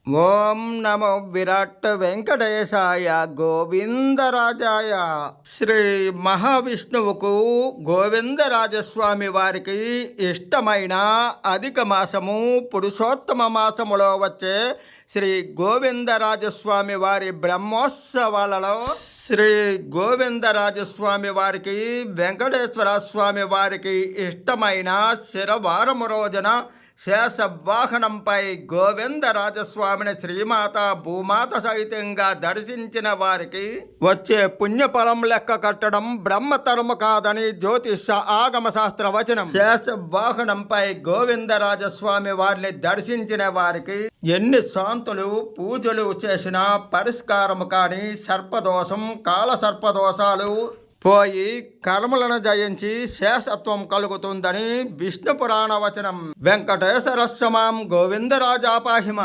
ఓం నమో విరాట్ వెంకటేశాయ గోవిందరాజాయ. శ్రీ మహావిష్ణువుకు గోవిందరాజస్వామి వారికి ఇష్టమైన అధిక మాసము పురుషోత్తమ మాసములో వచ్చే శ్రీ గోవిందరాజస్వామి వారి బ్రహ్మోత్సవాలలో శ్రీ గోవిందరాజస్వామి వారికి వెంకటేశ్వర స్వామి వారికి ఇష్టమైన శిరవారము రోజున శేషవాహనంపై గోవిందరాజస్వామిని శ్రీమాత భూమాత సహితంగా దర్శించిన వారికి వచ్చే పుణ్యఫలం లెక్క కట్టడం బ్రహ్మతరము కాదని జ్యోతిష ఆగమ శాస్త్ర వచనం. శేషవాహనంపై గోవిందరాజస్వామి వారిని దర్శించిన వారికి ఎన్ని శాంతులు పూజలు చేసినా పరిష్కారము కాని సర్పదోషం కాల సర్పదోషాలు పోయి కర్మలను జయించి శేషత్వం కలుగుతుందని విష్ణు పురాణ వచనం. వెంకటేశ్వర స్వామి గోవిందరాజాపాహిమ.